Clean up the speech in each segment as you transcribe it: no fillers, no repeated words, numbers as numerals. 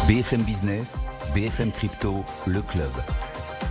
BFM Business, BFM Crypto, le club.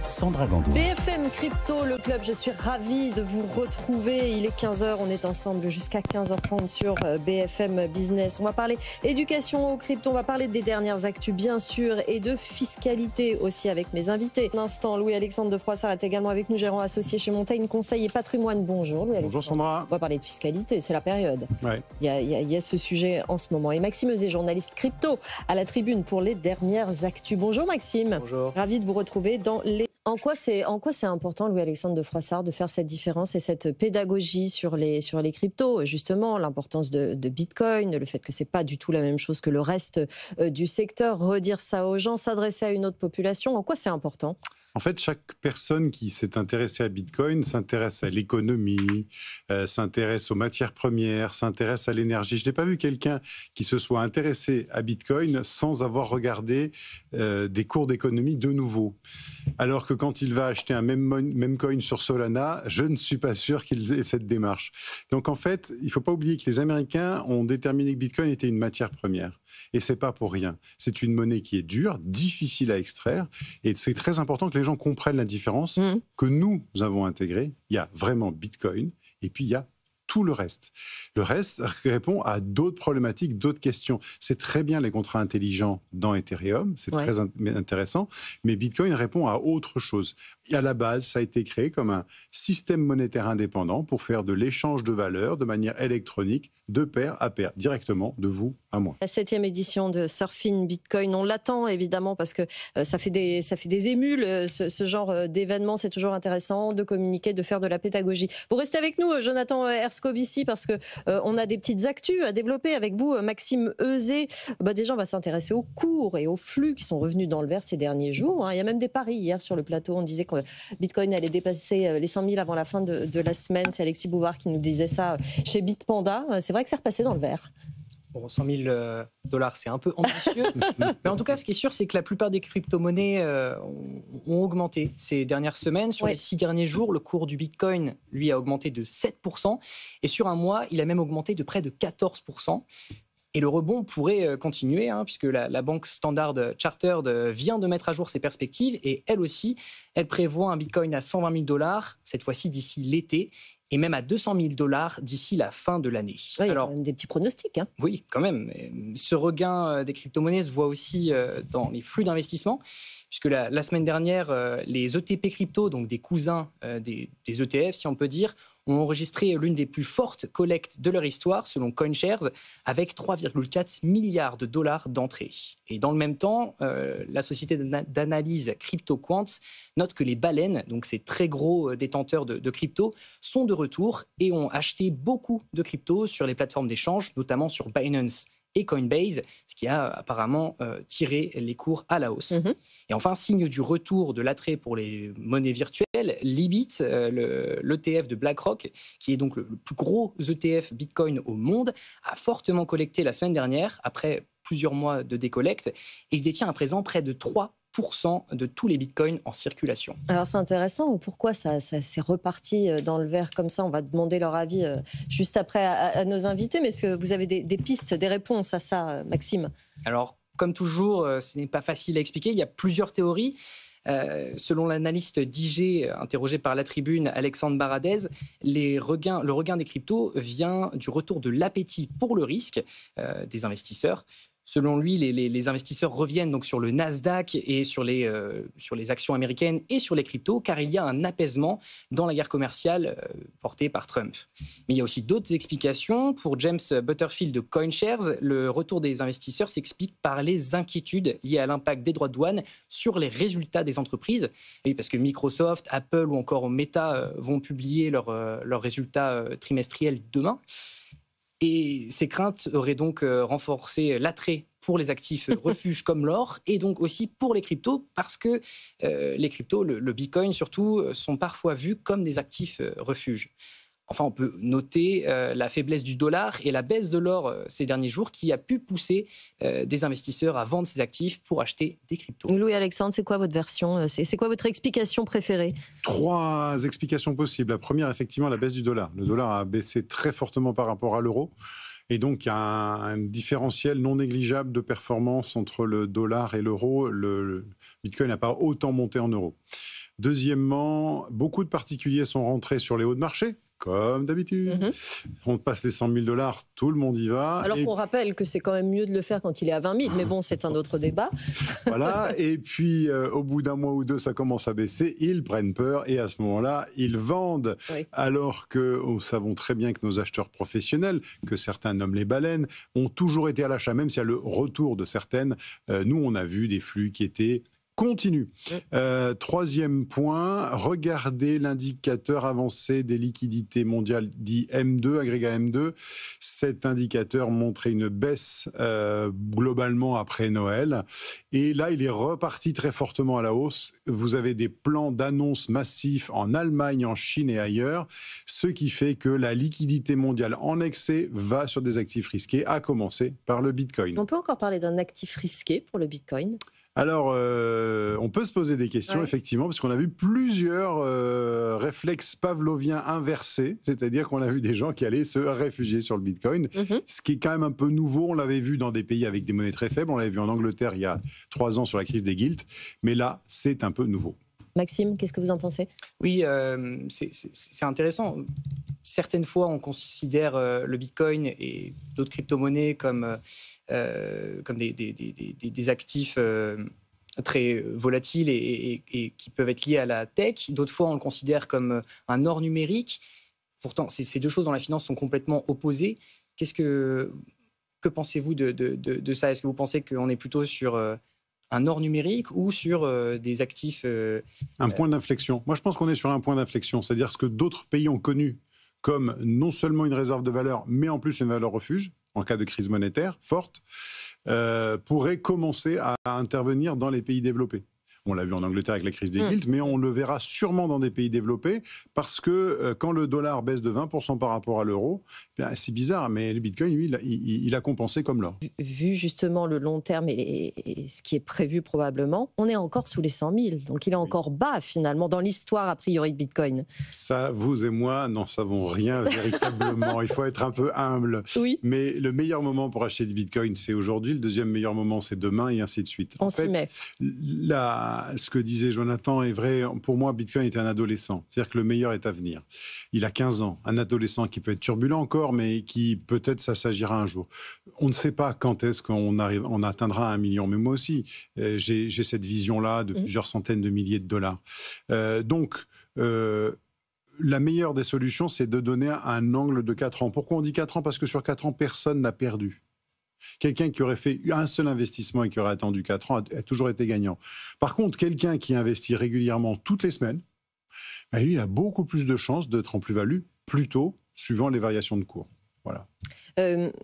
Sandra Gandoin. BFM Crypto, le club, je suis ravie de vous retrouver. Il est 15h, on est ensemble jusqu'à 15h30 sur BFM Business. On va parler éducation au crypto, on va parler des dernières actus bien sûr et de fiscalité aussi avec mes invités. Un instant, Louis-Alexandre de Froissart est également avec nous, gérant associé chez Montaigne Conseil et Patrimoine. Bonjour Louis-Alexandre. Bonjour Sandra. On va parler de fiscalité, c'est la période. Ouais. Il y a ce sujet en ce moment. Et Maxime Euzet, journaliste crypto, à la tribune pour les dernières actus. Bonjour Maxime. Bonjour. Ravi de vous retrouver dans les... En quoi c'est important, Louis-Alexandre de Froissart, de faire cette différence et cette pédagogie sur les cryptos, justement, l'importance de Bitcoin, le fait que c'est pas du tout la même chose que le reste du secteur, redire ça aux gens, s'adresser à une autre population, en quoi c'est important ? En fait, chaque personne qui s'est intéressée à Bitcoin s'intéresse à l'économie, s'intéresse aux matières premières, s'intéresse à l'énergie. Je n'ai pas vu quelqu'un qui se soit intéressé à Bitcoin sans avoir regardé des cours d'économie de nouveau. Alors que quand il va acheter un même coin sur Solana, je ne suis pas sûr qu'il ait cette démarche. Donc en fait, il ne faut pas oublier que les Américains ont déterminé que Bitcoin était une matière première. Et ce n'est pas pour rien. C'est une monnaie qui est dure, difficile à extraire. Et c'est très important que les gens comprennent la différence que nous avons intégrée. Il y a vraiment Bitcoin et puis il y a tout le reste. Le reste répond à d'autres problématiques, d'autres questions. C'est très bien les contrats intelligents dans Ethereum, c'est très intéressant, mais Bitcoin répond à autre chose. Et à la base, ça a été créé comme un système monétaire indépendant pour faire de l'échange de valeurs de manière électronique, de pair à pair, directement de vous à moi. La 7e édition de Surfing Bitcoin, on l'attend évidemment parce que ça fait des émules, ce genre d'événement. C'est toujours intéressant de communiquer, de faire de la pédagogie. Vous restez avec nous, Jonathan Erskovici, parce que on a des petites actus à développer avec vous, Maxime Euzet. Déjà, on va s'intéresser aux cours et aux flux qui sont revenus dans le vert ces derniers jours. Il y a même des paris hier sur le plateau. On disait que Bitcoin allait dépasser les 100 000 avant la fin de la semaine. C'est Alexis Bouvard qui nous disait ça chez Bitpanda. C'est vrai que c'est repassé dans le vert. Bon, 100 000 $, c'est un peu ambitieux. Mais en tout cas, ce qui est sûr, c'est que la plupart des crypto-monnaies ont augmenté ces dernières semaines. Sur les 6 derniers jours, le cours du Bitcoin, lui, a augmenté de 7%. Et sur un mois, il a même augmenté de près de 14%. Et le rebond pourrait continuer, puisque la banque Standard Chartered vient de mettre à jour ses perspectives. Et elle aussi, elle prévoit un Bitcoin à 120 000 $, cette fois-ci d'ici l'été, et même à 200 000 $ d'ici la fin de l'année. Oui, il y a quand même des petits pronostics. Oui, quand même. Ce regain des crypto-monnaies se voit aussi dans les flux d'investissement, puisque la semaine dernière, les ETP crypto, donc des cousins des ETF, si on peut dire, ont enregistré l'une des plus fortes collectes de leur histoire, selon CoinShares, avec 3,4 milliards de $ d'entrée. Et dans le même temps, la société d'analyse CryptoQuant note que les baleines, donc ces très gros détenteurs de crypto, sont de retour et ont acheté beaucoup de crypto sur les plateformes d'échange, notamment sur Binance et Coinbase, ce qui a apparemment tiré les cours à la hausse. Et enfin, signe du retour de l'attrait pour les monnaies virtuelles, Libit, l'ETF de BlackRock, qui est donc le plus gros ETF Bitcoin au monde, a fortement collecté la semaine dernière, après plusieurs mois de décollecte, et il détient à présent près de 3% de tous les bitcoins en circulation. Alors c'est intéressant, pourquoi ça s'est reparti dans le vert comme ça? On va demander leur avis juste après à nos invités, mais est-ce que vous avez des pistes, des réponses à ça, Maxime? Alors, comme toujours, ce n'est pas facile à expliquer, il y a plusieurs théories. Selon l'analyste d'IG interrogé par la Tribune, Alexandre Baradez, le regain des cryptos vient du retour de l'appétit pour le risque des investisseurs. Selon lui, les investisseurs reviennent donc sur le Nasdaq et sur les actions américaines et sur les cryptos, car il y a un apaisement dans la guerre commerciale portée par Trump. Mais il y a aussi d'autres explications. Pour James Butterfield de CoinShares, le retour des investisseurs s'explique par les inquiétudes liées à l'impact des droits de douane sur les résultats des entreprises. Et parce que Microsoft, Apple ou encore Meta vont publier leurs résultats trimestriels demain. Et ces craintes auraient donc renforcé l'attrait pour les actifs refuges comme l'or et donc aussi pour les cryptos parce que les cryptos, le Bitcoin surtout, sont parfois vus comme des actifs refuges. Enfin, on peut noter la faiblesse du dollar et la baisse de l'or ces derniers jours qui a pu pousser des investisseurs à vendre ces actifs pour acheter des cryptos. Louis-Alexandre, c'est quoi votre version? C'est quoi votre explication préférée? 3 explications possibles. La première, effectivement, la baisse du dollar. Le dollar a baissé très fortement par rapport à l'euro. Et donc, il y a un différentiel non négligeable de performance entre le dollar et l'euro. Le Bitcoin n'a pas autant monté en euros. Deuxièmement, beaucoup de particuliers sont rentrés sur les hauts de marché, comme d'habitude. On passe les 100 000 $, tout le monde y va. Alors qu'on rappelle que c'est quand même mieux de le faire quand il est à 20 000, mais bon, c'est un autre débat. Voilà, et puis au bout d'un mois ou deux, ça commence à baisser, ils prennent peur, et à ce moment-là, ils vendent. Oui. Alors que nous savons très bien que nos acheteurs professionnels, que certains nomment les baleines, ont toujours été à l'achat, même s'il y a le retour de certaines. Nous, on a vu des flux qui étaient continue. Troisième point, regardez l'indicateur avancé des liquidités mondiales dit M2, agrégat M2. Cet indicateur montrait une baisse globalement après Noël. Et là, il est reparti très fortement à la hausse. Vous avez des plans d'annonces massifs en Allemagne, en Chine et ailleurs, ce qui fait que la liquidité mondiale en excès va sur des actifs risqués, à commencer par le Bitcoin. On peut encore parler d'un actif risqué pour le Bitcoin ? Alors, on peut se poser des questions, effectivement, parce qu'on a vu plusieurs réflexes pavloviens inversés, c'est-à-dire qu'on a vu des gens qui allaient se réfugier sur le Bitcoin, ce qui est quand même un peu nouveau. On l'avait vu dans des pays avec des monnaies très faibles, on l'avait vu en Angleterre il y a 3 ans sur la crise des gilts, mais là, c'est un peu nouveau. Maxime, qu'est-ce que vous en pensez ? Oui, c'est intéressant. Certaines fois, on considère le Bitcoin et d'autres crypto-monnaies comme des actifs très volatiles et qui peuvent être liés à la tech. D'autres fois, on le considère comme un or numérique. Pourtant, ces deux choses dans la finance sont complètement opposées. Que pensez-vous de ça ? Est-ce que vous pensez qu'on est plutôt sur un or numérique ou sur des actifs Un point d'inflexion. Moi, je pense qu'on est sur un point d'inflexion. C'est-à-dire ce que d'autres pays ont connu comme non seulement une réserve de valeur, mais en plus une valeur refuge, en cas de crise monétaire forte, pourrait commencer à intervenir dans les pays développés. On l'a vu en Angleterre avec la crise des gilts, mais on le verra sûrement dans des pays développés, parce que quand le dollar baisse de 20% par rapport à l'euro, c'est bizarre, mais le Bitcoin, lui, il a compensé comme l'or. Vu justement le long terme et ce qui est prévu probablement, on est encore sous les 100 000, donc il est encore bas finalement dans l'histoire a priori de Bitcoin. Ça, vous et moi, n'en savons rien véritablement. Il faut être un peu humble. Oui. Mais le meilleur moment pour acheter du Bitcoin, c'est aujourd'hui. Le deuxième meilleur moment, c'est demain, et ainsi de suite. On s'y met. Ce que disait Jonathan est vrai. Pour moi, Bitcoin était un adolescent. C'est-à-dire que le meilleur est à venir. Il a 15 ans. Un adolescent qui peut être turbulent encore, mais qui peut-être ça s'agira un jour. On ne sait pas quand est-ce qu'on atteindra 1 million. Mais moi aussi, j'ai cette vision-là de plusieurs centaines de milliers de dollars. La meilleure des solutions, c'est de donner un angle de 4 ans. Pourquoi on dit 4 ans ? Parce que sur 4 ans, personne n'a perdu. Quelqu'un qui aurait fait un seul investissement et qui aurait attendu 4 ans a toujours été gagnant. Par contre, quelqu'un qui investit régulièrement toutes les semaines, lui, il a beaucoup plus de chances d'être en plus-value plus tôt, suivant les variations de cours. Voilà.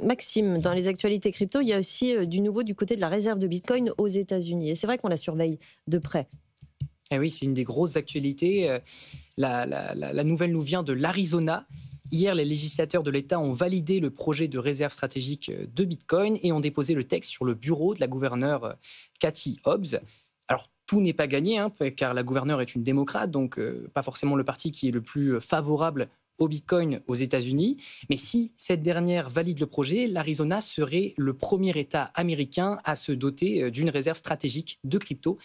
Maxime, dans les actualités crypto, il y a aussi du nouveau du côté de la réserve de Bitcoin aux États-Unis. Et c'est vrai qu'on la surveille de près. Eh oui, c'est une des grosses actualités. La nouvelle nous vient de l'Arizona. Hier, les législateurs de l'État ont validé le projet de réserve stratégique de Bitcoin et ont déposé le texte sur le bureau de la gouverneure Katie Hobbs. Alors, tout n'est pas gagné, car la gouverneure est une démocrate, donc pas forcément le parti qui est le plus favorable au Bitcoin aux États-Unis. Mais si cette dernière valide le projet, l'Arizona serait le premier État américain à se doter d'une réserve stratégique de crypto.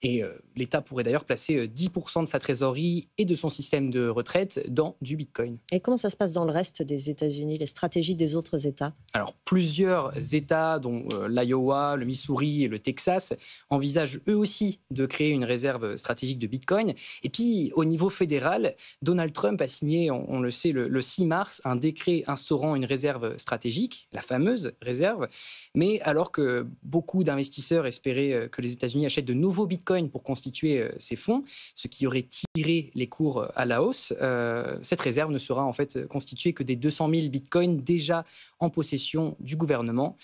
Et l'État pourrait d'ailleurs placer 10% de sa trésorerie et de son système de retraite dans du Bitcoin. Et comment ça se passe dans le reste des États-Unis, les stratégies des autres États ? Alors, plusieurs États, dont l'Iowa, le Missouri et le Texas, envisagent eux aussi de créer une réserve stratégique de Bitcoin. Et puis, au niveau fédéral, Donald Trump a signé, on le sait, le 6 mars, un décret instaurant une réserve stratégique, la fameuse réserve. Mais alors que beaucoup d'investisseurs espéraient que les États-Unis achètent de nouveaux Bitcoins pour constituer ces fonds, ce qui aurait tiré les cours à la hausse, cette réserve ne sera en fait constituée que des 200 000 bitcoins déjà en possession du gouvernement.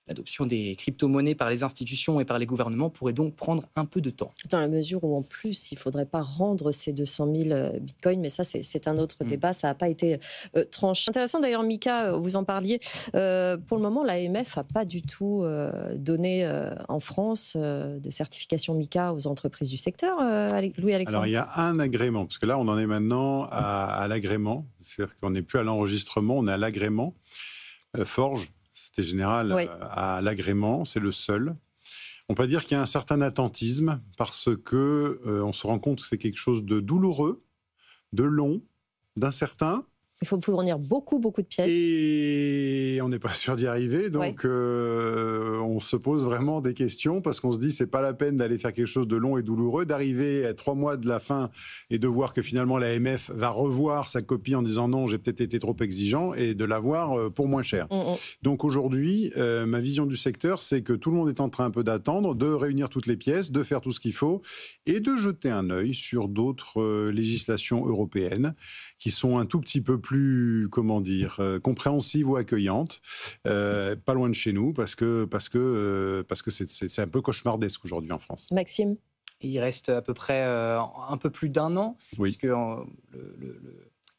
L'adoption des crypto-monnaies par les institutions et par les gouvernements pourrait donc prendre un peu de temps. Dans la mesure où, en plus, il ne faudrait pas rendre ces 200 000 bitcoins, mais ça, c'est un autre débat, ça n'a pas été tranché. Intéressant d'ailleurs, Mika, vous en parliez. Pour le moment, l'AMF n'a pas du tout donné en France de certification Mika aux entreprises du secteur, Louis-Alexandre. Alors, il y a un agrément, parce que là, on en est maintenant à l'agrément, c'est-à-dire qu'on n'est plus à l'enregistrement, on est à l'agrément. Forge, Société Générale, Oui. à l'agrément, c'est le seul. On peut dire qu'il y a un certain attentisme parce que on se rend compte que c'est quelque chose de douloureux, de long, d'incertain. Il faut fournir beaucoup de pièces. Et on n'est pas sûr d'y arriver, donc on se pose vraiment des questions parce qu'on se dit c'est pas la peine d'aller faire quelque chose de long et douloureux, d'arriver à 3 mois de la fin et de voir que finalement l'AMF va revoir sa copie en disant non, j'ai peut-être été trop exigeant et de l'avoir pour moins cher. Donc aujourd'hui, ma vision du secteur, c'est que tout le monde est en train un peu d'attendre, de réunir toutes les pièces, de faire tout ce qu'il faut et de jeter un œil sur d'autres législations européennes qui sont un tout petit peu plus, compréhensive ou accueillante, pas loin de chez nous, parce que c'est un peu cauchemardesque aujourd'hui en France. Maxime? Il reste à peu près un peu plus d'1 an, puisque le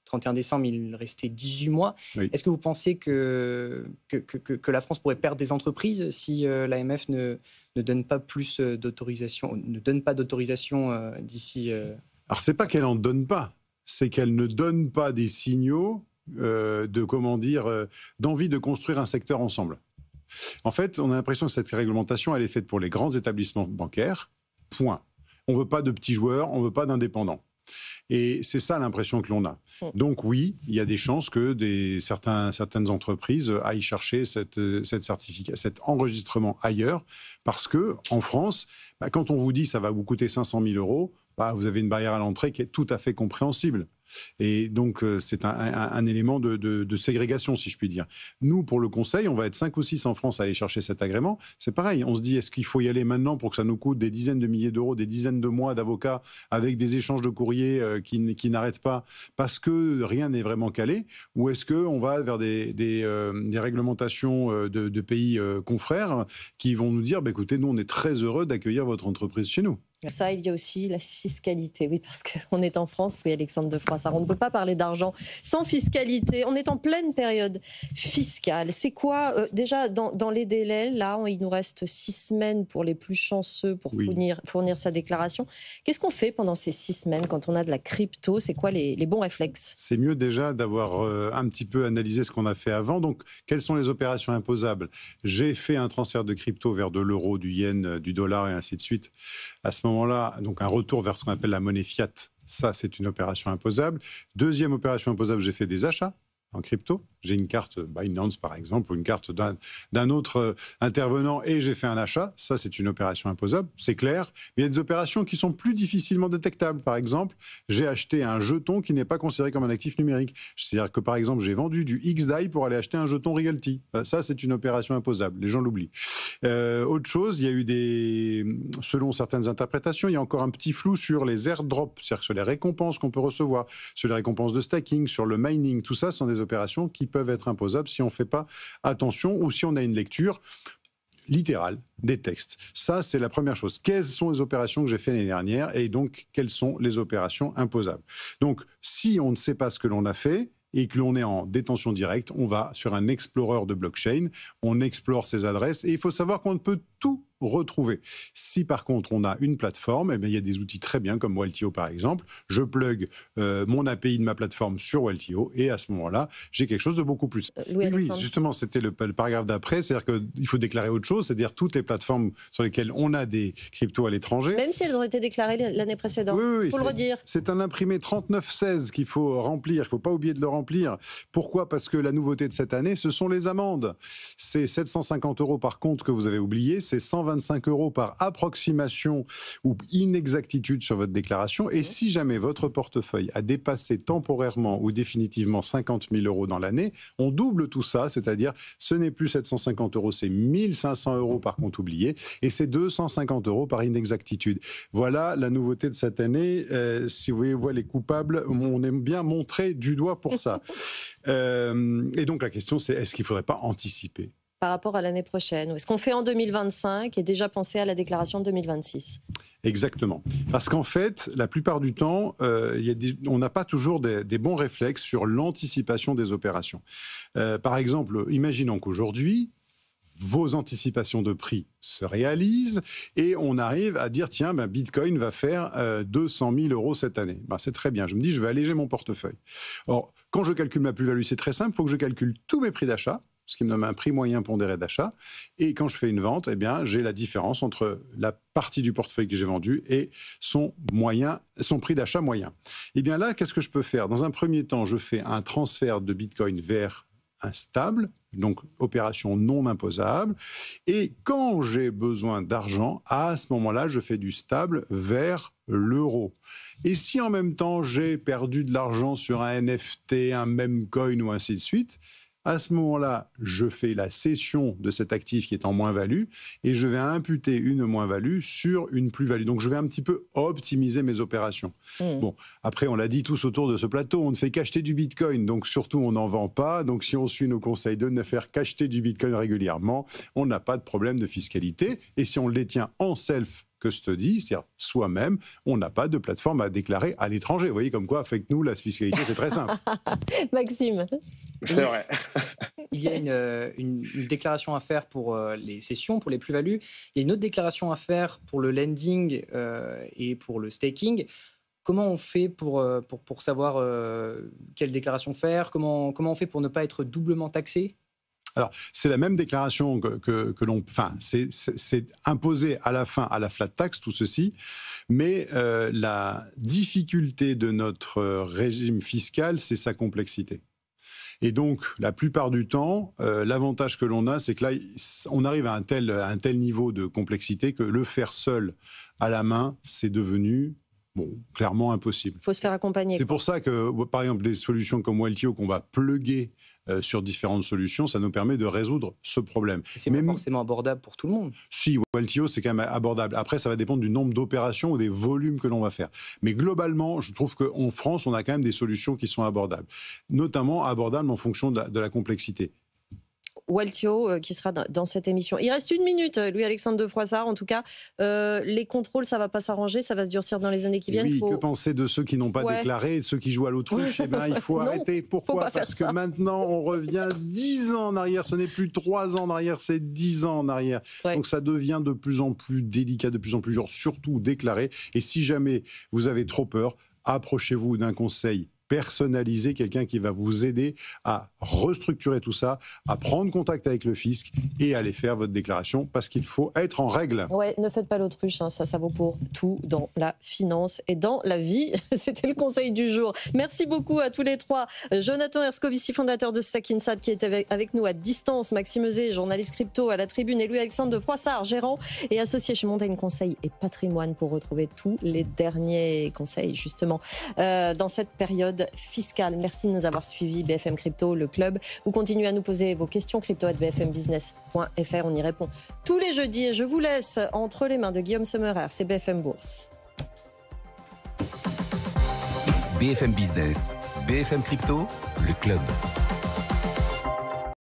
31 décembre, il restait 18 mois. Oui. Est-ce que vous pensez que la France pourrait perdre des entreprises si l'AMF ne donne pas plus d'autorisation, ne donne pas d'autorisation d'ici Alors, c'est pas qu'elle en donne pas, c'est qu'elle ne donne pas des signaux d'envie de construire un secteur ensemble. En fait, on a l'impression que cette réglementation, elle est faite pour les grands établissements bancaires, point. On ne veut pas de petits joueurs, on ne veut pas d'indépendants. Et c'est ça l'impression que l'on a. Donc oui, il y a des chances que certaines entreprises aillent chercher cet enregistrement ailleurs, parce qu'en France, quand on vous dit ça va vous coûter 500 000 €, vous avez une barrière à l'entrée qui est tout à fait compréhensible. Et donc, c'est un élément de ségrégation, si je puis dire. Nous, pour le conseil, on va être 5 ou 6 en France à aller chercher cet agrément. C'est pareil, on se dit, est-ce qu'il faut y aller maintenant pour que ça nous coûte des dizaines de milliers d'euros, des dizaines de mois d'avocats avec des échanges de courriers qui n'arrêtent pas parce que rien n'est vraiment calé? Ou est-ce qu'on va vers des réglementations de pays confrères qui vont nous dire, écoutez, nous, on est très heureux d'accueillir votre entreprise chez nous? Ça, il y a aussi la fiscalité. Oui, parce qu'on est en France, oui, Alexandre de Froissart. On ne peut pas parler d'argent sans fiscalité. On est en pleine période fiscale. C'est quoi, déjà, dans les délais, là, il nous reste 6 semaines pour les plus chanceux pour fournir sa déclaration. Qu'est-ce qu'on fait pendant ces 6 semaines quand on a de la crypto? C'est quoi les bons réflexes? C'est mieux déjà d'avoir un petit peu analysé ce qu'on a fait avant. Donc, quelles sont les opérations imposables? J'ai fait un transfert de crypto vers de l'euro, du yen, du dollar et ainsi de suite. À ce moment-là, donc un retour vers ce qu'on appelle la monnaie fiat, ça c'est une opération imposable. Deuxième opération imposable, j'ai fait des achats en crypto. J'ai une carte Binance par exemple, ou une carte d'un autre intervenant et j'ai fait un achat. Ça c'est une opération imposable, c'est clair. Mais il y a des opérations qui sont plus difficilement détectables. Par exemple, j'ai acheté un jeton qui n'est pas considéré comme un actif numérique. C'est-à-dire que par exemple, j'ai vendu du XDAI pour aller acheter un jeton Realty. Ça c'est une opération imposable. Les gens l'oublient. Autre chose, il y a eu selon certaines interprétations, il y a encore un petit flou sur les airdrops, c'est-à-dire sur les récompenses qu'on peut recevoir, sur les récompenses de stacking, sur le mining. Tout ça sont des opérations qui peuvent être imposables si on ne fait pas attention ou si on a une lecture littérale des textes. Ça, c'est la première chose. Quelles sont les opérations que j'ai faites l'année dernière et donc quelles sont les opérations imposables? Donc, si on ne sait pas ce que l'on a fait et que l'on est en détention directe, on va sur un explorer de blockchain, on explore ses adresses et il faut savoir qu'on peut tout retrouver. Si par contre on a une plateforme, il y a des outils très bien comme Waltio par exemple, je plug mon API de ma plateforme sur Waltio et à ce moment-là, j'ai quelque chose de beaucoup plus. Oui, justement, c'était le paragraphe d'après, c'est-à-dire qu'il faut déclarer autre chose, c'est-à-dire toutes les plateformes sur lesquelles on a des cryptos à l'étranger. Même si elles ont été déclarées l'année précédente, il faut le redire. C'est un imprimé 3916 qu'il faut remplir, il ne faut pas oublier de le remplir. Pourquoi? Parce que la nouveauté de cette année, ce sont les amendes. C'est 750 € par compte que vous avez oublié, c'est 125 € par approximation ou inexactitude sur votre déclaration. Et si jamais votre portefeuille a dépassé temporairement ou définitivement 50 000 € dans l'année, on double tout ça, c'est-à-dire ce n'est plus 750 €, c'est 1 500 € par compte oublié et c'est 250 € par inexactitude. Voilà la nouveauté de cette année. Si vous voyez les coupables, on aime bien montrer du doigt pour ça. Et donc la question c'est, est-ce qu'il ne faudrait pas anticiper par rapport à l'année prochaine? Est-ce qu'on fait en 2025 et déjà penser à la déclaration de 2026? Exactement. Parce qu'en fait, la plupart du temps, on n'a pas toujours des bons réflexes sur l'anticipation des opérations. Par exemple, imaginons qu'aujourd'hui, vos anticipations de prix se réalisent et on arrive à dire, tiens, Bitcoin va faire 200 000 € cette année. C'est très bien. Je me dis, je vais alléger mon portefeuille. Or, quand je calcule ma plus-value, c'est très simple. Il faut que je calcule tous mes prix d'achat ce qui me donne un prix moyen pondéré d'achat. Et quand je fais une vente, eh bien, j'ai la différence entre la partie du portefeuille que j'ai vendu et son prix d'achat moyen. Eh bien là, qu'est-ce que je peux faire? Dans un premier temps, je fais un transfert de Bitcoin vers un stable, donc opération non imposable. Et quand j'ai besoin d'argent, à ce moment-là, je fais du stable vers l'euro. Et si en même temps, j'ai perdu de l'argent sur un NFT, un meme coin ou ainsi de suite, à ce moment-là, je fais la cession de cet actif qui est en moins-value et je vais imputer une moins-value sur une plus-value. Donc, je vais un petit peu optimiser mes opérations. Bon, après, on l'a dit tous autour de ce plateau, on ne fait qu'acheter du Bitcoin. Donc, surtout, on n'en vend pas. Donc, si on suit nos conseils de ne faire qu'acheter du Bitcoin régulièrement, on n'a pas de problème de fiscalité. Et si on le détient en self-custody, c'est-à-dire soi-même, on n'a pas de plateforme à déclarer à l'étranger. Vous voyez comme quoi, avec nous, la fiscalité, c'est très simple. Maxime. C'est vrai. Il y a une déclaration à faire pour les cessions, pour les plus-values. Il y a une autre déclaration à faire pour le lending et pour le staking. Comment on fait pour savoir quelle déclaration faire? Comment on fait pour ne pas être doublement taxé? Alors, c'est la même déclaration que l'on... Enfin, c'est imposé à la fin à la flat tax, tout ceci, mais la difficulté de notre régime fiscal, c'est sa complexité. Et donc, la plupart du temps, l'avantage que l'on a, c'est que là, on arrive à un tel niveau de complexité que le faire seul à la main, c'est devenu... Bon, clairement impossible. Il faut se faire accompagner. C'est pour ça que, par exemple, des solutions comme Waltio qu'on va plugger sur différentes solutions, ça nous permet de résoudre ce problème. Et c'est pas forcément abordable pour tout le monde. Si, Waltio, c'est quand même abordable. Après, ça va dépendre du nombre d'opérations ou des volumes que l'on va faire. Mais globalement, je trouve qu'en France, on a quand même des solutions qui sont abordables. Notamment abordables en fonction de la complexité. Waltio qui sera dans cette émission. Il reste 1 minute, Louis-Alexandre de Froissart. En tout cas, les contrôles, ça ne va pas s'arranger, ça va se durcir dans les années qui viennent. Oui, que penser de ceux qui n'ont pas déclaré et de ceux qui jouent à l'autruche? Eh bien, il faut arrêter. Pourquoi? Parce que maintenant, on revient 10 ans en arrière. Ce n'est plus 3 ans en arrière, c'est 10 ans en arrière. Ouais. Donc, ça devient de plus en plus délicat, de plus en plus surtout déclaré. Et si jamais vous avez trop peur, approchez-vous d'un conseil personnaliser, quelqu'un qui va vous aider à restructurer tout ça, à prendre contact avec le fisc et aller faire votre déclaration parce qu'il faut être en règle. Ouais, ne faites pas l'autruche, hein, ça vaut pour tout dans la finance et dans la vie. C'était le conseil du jour. Merci beaucoup à tous les trois. Jonathan Erskovici, fondateur de Stackinsat, qui était avec nous à distance. Maxime Euzet, journaliste crypto à la Tribune, et Louis-Alexandre de Froissart, gérant et associé chez Montaigne Conseil et Patrimoine, pour retrouver tous les derniers conseils justement dans cette période fiscale. Merci de nous avoir suivis. BFM Crypto, le club. Vous continuez à nous poser vos questions, crypto@bfmbusiness.fr. On y répond tous les jeudis et je vous laisse entre les mains de Guillaume Sommerer. C'est BFM Bourse. BFM Business, BFM Crypto, le club.